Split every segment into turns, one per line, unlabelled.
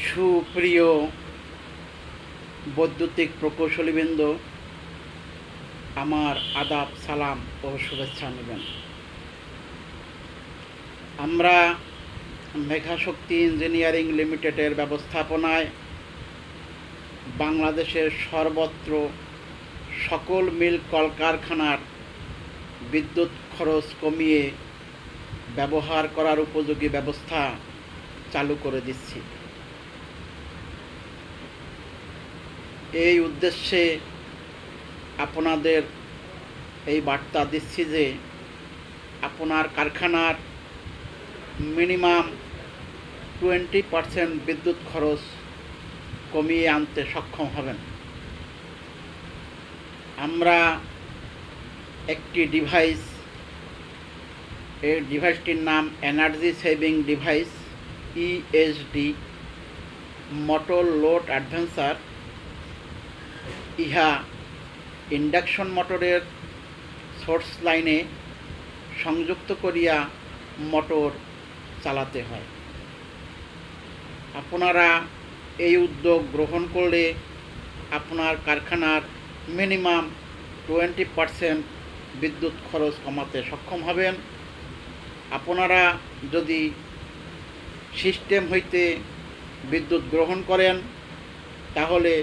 সুপ্রিয় বৈদ্যুতিক প্রকৌশলীবৃন্দ, আমার আদাব, সালাম ও শুভেচ্ছা নেবেন। আমরা মেঘাশক্তি ইঞ্জিনিয়ারিং লিমিটেডের ব্যবস্থাপনায় বাংলাদেশের সর্বত্র সকল মিল কলকারখানার বিদ্যুৎ খরচ কমিয়ে ব্যবহার করার উপযোগী ব্যবস্থা চালু করে দিচ্ছি। এই উদ্দেশ্যে আপনাদের এই বার্তা দিচ্ছি যে আপনার কারখানার মিনিমাম 20% বিদ্যুৎ খরচ কমিয়ে আনতে সক্ষম হবেন। আমরা একটি ডিভাইস, এই ডিভাইসটির নাম energy saving device ESD motor load advancer. ইহা ইন্ডাকশন মোটরের সোর্স লাইনে সংযুক্ত করিয়া মোটর চালাতে হয়। আপনারা এই উদ্যোগ গ্রহণ করলে আপনার কারখানার মিনিমাম 20% বিদ্যুৎ খরচ কমাতে সক্ষম হবেন। আপনারা যদি সিস্টেম হইতে বিদ্যুৎ গ্রহণ করেন তাহলে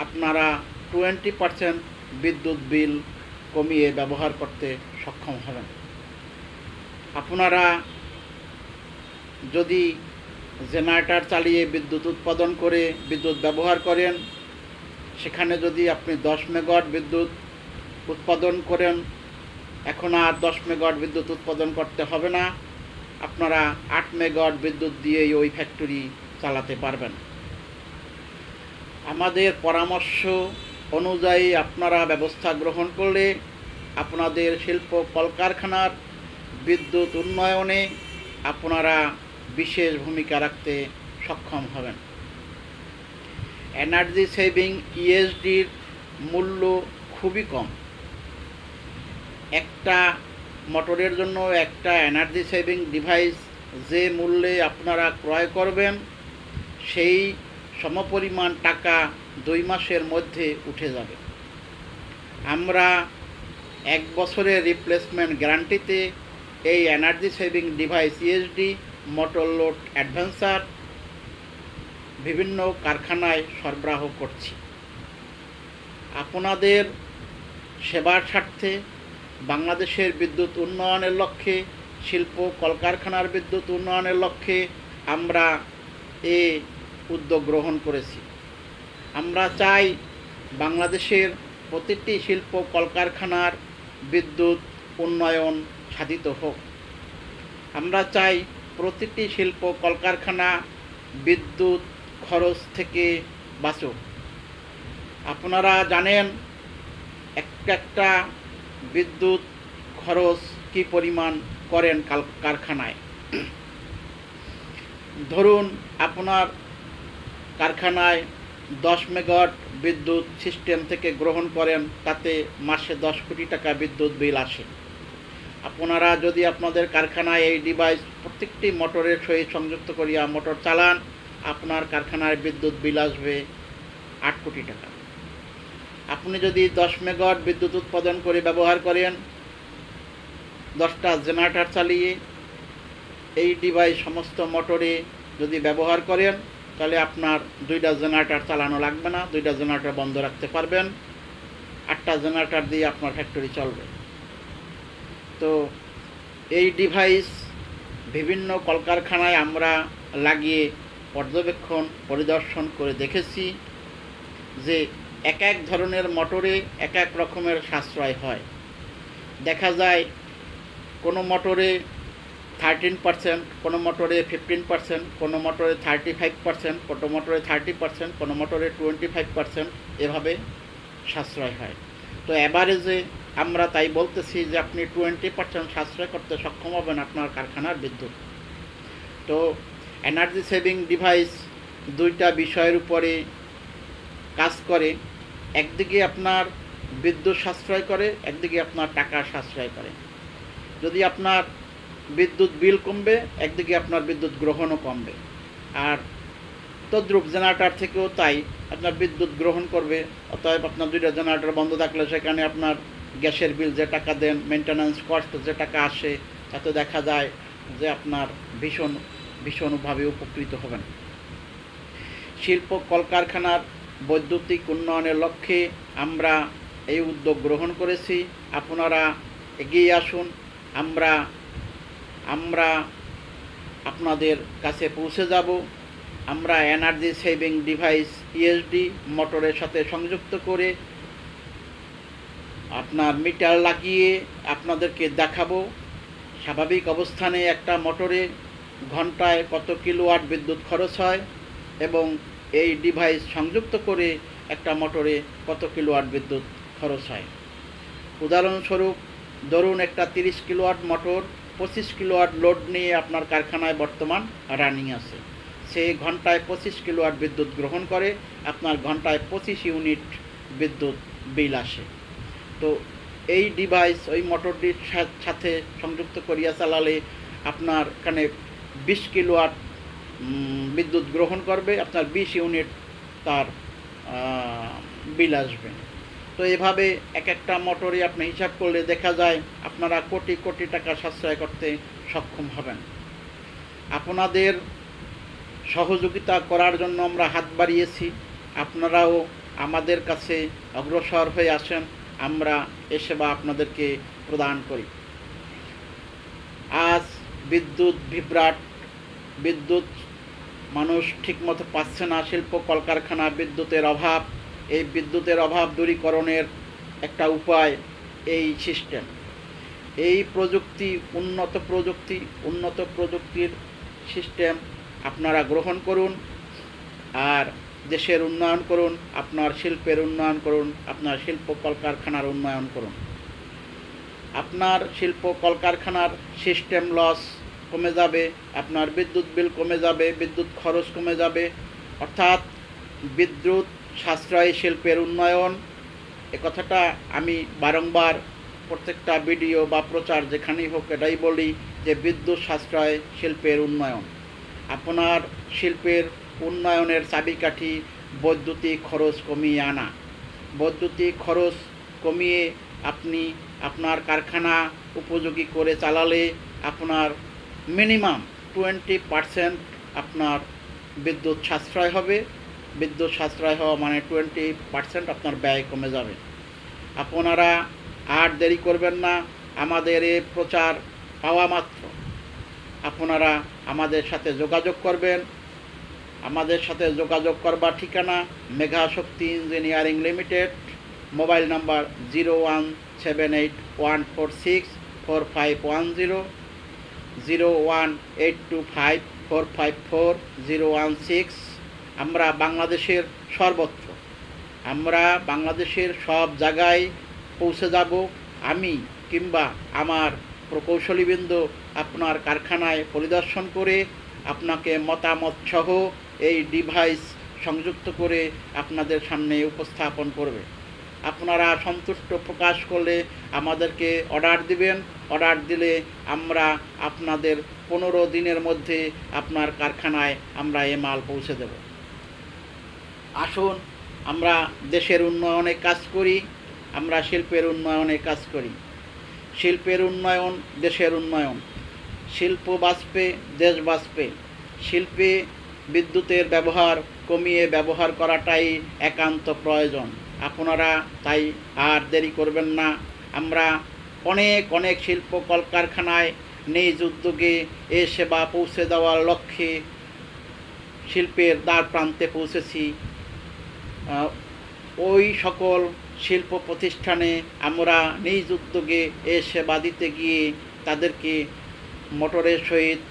আপনারা 20% বিদ্যুৎ বিল কমিয়ে ব্যবহার করতে সক্ষম হবেন। আপনারা যদি জেনারেটর চালিয়ে বিদ্যুৎ উৎপাদন করে বিদ্যুৎ ব্যবহার করেন, সেখানে যদি আপনি 10 মেগাওয়াট বিদ্যুৎ উৎপাদন করেন, এখন আর 10 মেগাওয়াট বিদ্যুৎ উৎপাদন করতে হবে না, আপনারা 8 মেগাওয়াট বিদ্যুৎ দিয়েই ওই ফ্যাক্টরি চালাতে পারবেন। আমাদের পরামর্শ অনুযায়ী আপনারা ব্যবস্থা গ্রহণ করলে আপনাদের শিল্প কলকারখানার বিদ্যুৎ উন্নয়নে আপনারা বিশেষ ভূমিকা রাখতে সক্ষম হবেন। এনার্জি সেভিং ESDর মূল্য খুবই কম। একটা মোটরের জন্য একটা এনার্জি সেভিং ডিভাইস যে মূল্যে আপনারা ক্রয় করবেন, সেই সমপরিমাণ টাকা 2 মাসের মধ্যে উঠে যাবে। আমরা 1 বছরের রিপ্লেসমেন্ট গ্যারান্টিতে এই energy saving device ESD motor load advancer বিভিন্ন কারখানায় সরবরাহ করছি। আপনাদের সেবার স্বার্থে বাংলাদেশের বিদ্যুৎ উন্নয়নের লক্ষ্যে, শিল্প কলকারখানার বিদ্যুৎ উন্নয়নের লক্ষ্যে আমরা এই উদ্যোগ গ্রহণ করেছি। আমরা চাই বাংলাদেশের প্রতিটি শিল্প কলকারখানার বিদ্যুৎ উন্নয়ন সাধিত হোক। আমরা চাই প্রতিটি শিল্প কলকারখানা বিদ্যুৎ খরচ থেকে বাঁচুক। আপনারা জানেন একটা বিদ্যুৎ খরচ কী পরিমাণ করেন কারখানায়। ধরুন আপনার কারখানায় 10 মেগাওয়াট বিদ্যুৎ সিস্টেম থেকে গ্রহণ করেন, তাতে মাসে 10 কোটি টাকা বিদ্যুৎ বিল আসে। আপনারা যদি আপনাদের কারখানায় এই ডিভাইস প্রত্যেকটি মোটরের সহিত সংযুক্ত করিয়া মোটর চালান, আপনার কারখানায় বিদ্যুৎ বিল আসবে 8 কোটি টাকা। আপনি যদি 10 মেগাওয়াট বিদ্যুৎ উৎপাদন করে ব্যবহার করেন, 10টা জেনারেটর চালিয়ে এই ডিভাইস সমস্ত মোটরে যদি ব্যবহার করেন, তাহলে আপনার 2টা জেনারেটর চালানো লাগবে না, 2টা জেনারেটর বন্ধ রাখতে পারবেন, 8টা জেনারেটর দিয়ে আপনার ফ্যাক্টরি চলবে। তো এই ডিভাইস বিভিন্ন কলকারখানায় আমরা লাগিয়ে পর্যবেক্ষণ পরিদর্শন করে দেখেছি যে এক এক ধরনের মোটরে এক এক রকমের সাশ্রয় হয়। দেখা যায় কোনো মোটরে 13%, কোনো মোটরে 15%, কোনো মোটরে 35%, কোনো মোটরে 30%, কোনো মোটরে 25%, এভাবে সাশ্রয় হয়। তো অ্যাভারেজে আমরা তাই বলতেছি যে আপনি 20% সাশ্রয় করতে সক্ষম হবেন আপনার কারখানার বিদ্যুৎ। তো এনার্জি সেভিং ডিভাইস 2টা বিষয়ের উপরে কাজ করে। একদিকে আপনার বিদ্যুৎ সাশ্রয় করে, একদিকে আপনার টাকা সাশ্রয় করে। যদি আপনার বিদ্যুৎ বিল কমবে, একদিকে আপনার বিদ্যুৎ গ্রহণও কমবে। আর তদ্রূপ জেনারেটর থেকেও তাই, আপনার বিদ্যুৎ গ্রহণ করবে। অতএব আপনার 2টা জেনারেটর বন্ধ থাকলে সেখানে আপনার গ্যাসের বিল যে টাকা দেন, মেনটেন্যান্স কস্ট যে টাকা আসে, তাতে দেখা যায় যে আপনার ভীষণভাবে উপকৃত হবেন। শিল্প কলকারখানার বৈদ্যুতিক উন্নয়নের লক্ষ্যে আমরা এই উদ্যোগ গ্রহণ করেছি। আপনারা এগিয়ে আসুন, আমরা আপনাদের কাছে পৌঁছে যাব। আমরা এনার্জি সেভিং ডিভাইস ইএসডি মোটরের সাথে সংযুক্ত করে আপনার মিটার লাগিয়ে আপনাদেরকে দেখাবো স্বাভাবিক অবস্থানে একটা মোটরে ঘন্টায় কত কিলোওয়াট বিদ্যুৎ খরচ হয় এবং এই ডিভাইস সংযুক্ত করে একটা মোটরে কত কিলোওয়াট বিদ্যুৎ খরচ হয়। উদাহরণস্বরূপ ধরুন একটা 30 কিলোওয়াট মোটর 25 কিলোওয়াট লোড নিয়ে আপনার কারখানায় বর্তমান রানিং আছে। সে ঘন্টায় 25 কিলোওয়াট বিদ্যুৎ গ্রহণ করে, আপনার ঘন্টায় 25 ইউনিট বিদ্যুৎ বিল আসে। তো এই ডিভাইস ওই মোটরটির সাথে সংযুক্ত করিয়া চালালে আপনার এখানে 20 কিলোওয়াট বিদ্যুৎ গ্রহণ করবে, আপনার 20 ইউনিট তার বিল আসবে। তো এভাবে এক একটা মোটরে আপনি হিসাব করলে দেখা যায় আপনারা কোটি কোটি টাকা সাশ্রয় করতে সক্ষম হবেন। আপনাদের সহযোগিতা করার জন্য আমরা হাত বাড়িয়েছি, আপনারাও আমাদের কাছে অগ্রসর হয়ে আসেন, আমরা এ সেবা আপনাদেরকে প্রদান করি। আজ বিদ্যুৎ বিভ্রাট, বিদ্যুৎ মানুষ ঠিকমতো পাচ্ছে না, শিল্প কলকারখানা বিদ্যুতের অভাব। এই বিদ্যুতের অভাব দূরীকরণের একটা উপায় এই সিস্টেম। এই প্রযুক্তি উন্নত প্রযুক্তির সিস্টেম আপনারা গ্রহণ করুন আর দেশের উন্নয়ন করুন, আপনার শিল্পের উন্নয়ন করুন, আপনার শিল্প কলকারখানার উন্নয়ন করুন। আপনার শিল্প কলকারখানার সিস্টেম লস কমে যাবে, আপনার বিদ্যুৎ বিল কমে যাবে, বিদ্যুৎ খরচ কমে যাবে। অর্থাৎ বিদ্যুৎ সাশ্রয়ী শিল্পের উন্নয়ন, এ কথাটা আমি বারংবার প্রত্যেকটা ভিডিও বা প্রচার যেখানেই হোক এটাই বলি যে বিদ্যুৎ সাশ্রয় শিল্পের উন্নয়ন। আপনার শিল্পের উন্নয়নের চাবিকাঠি বৈদ্যুতিক খরচ কমিয়ে আনা। বৈদ্যুতিক খরচ কমিয়ে আপনি আপনার কারখানা উপযোগী করে চালালে আপনার মিনিমাম 20% আপনার বিদ্যুৎ সাশ্রয় হবে। বিদ্যুৎ সাশ্রয় হওয়া মানে 20% আপনার ব্যয় কমে যাবে। আপনারা আর দেরি করবেন না, আমাদের এই প্রচার পাওয়া মাত্র আপনারা আমাদের সাথে যোগাযোগ করবেন। আমাদের সাথে যোগাযোগ করবার ঠিকানা মেঘা শক্তি ইঞ্জিনিয়ারিং লিমিটেড, মোবাইল নাম্বার 01781464510, 01825454016। আমরা বাংলাদেশের সর্বত্র, আমরা বাংলাদেশের সব জায়গায় পৌঁছে যাব। আমি কিংবা আমার প্রকৌশলীবৃন্দ আপনার কারখানায় পরিদর্শন করে আপনাকে মতামত সহ এই ডিভাইস সংযুক্ত করে আপনাদের সামনে উপস্থাপন করবে। আপনারা সন্তুষ্ট প্রকাশ করলে আমাদেরকে অর্ডার দিবেন। অর্ডার দিলে আমরা আপনাদের 15 দিনের মধ্যে আপনার কারখানায় আমরা এ মাল পৌঁছে দেব। আসুন আমরা দেশের উন্নয়নে কাজ করি, আমরা শিল্পের উন্নয়নে কাজ করি। শিল্পের উন্নয়ন দেশের উন্নয়ন, শিল্প বাঁচবে দেশ বাঁচবে। শিল্পে বিদ্যুতের ব্যবহার কমিয়ে ব্যবহার করাটাই একান্ত প্রয়োজন। আপনারা তাই আর দেরি করবেন না। আমরা অনেক শিল্প কলকারখানায় নিজ উদ্যোগে এ সেবা পৌঁছে দেওয়ার লক্ষ্যে শিল্পের দ্বার প্রান্তে পৌঁছেছি। ওই সকল শিল্প প্রতিষ্ঠানে আমরা নিজ উদ্যোগে এ সেবা দিতে গিয়ে তাদেরকে মোটরের সহিত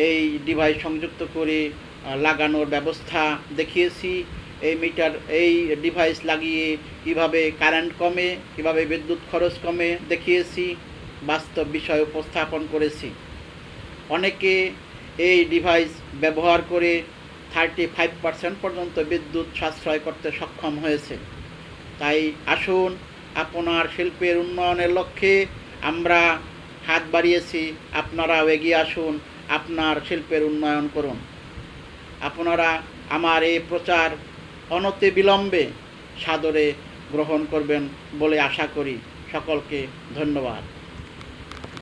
এই ডিভাইস সংযুক্ত করে লাগানোর ব্যবস্থা দেখিয়েছি। এই ডিভাইস লাগিয়ে কিভাবে কারেন্ট কমে, কিভাবে বিদ্যুৎ খরচ কমে দেখিয়েছি, বাস্তব বিষয় উপস্থাপন করেছি। অনেকে এই ডিভাইস ব্যবহার করে 35% পর্যন্ত বিদ্যুৎ সাশ্রয় করতে সক্ষম হয়েছে। তাই আসুন, আপনার শিল্পের উন্নয়নের লক্ষ্যে আমরা হাত বাড়িয়েছি, আপনারাও এগিয়ে আসুন, আপনার শিল্পের উন্নয়ন করুন। আপনারা আমার এই প্রচার অনতি বিলম্বে সাদরে গ্রহণ করবেন বলে আশা করি। সকলকে ধন্যবাদ।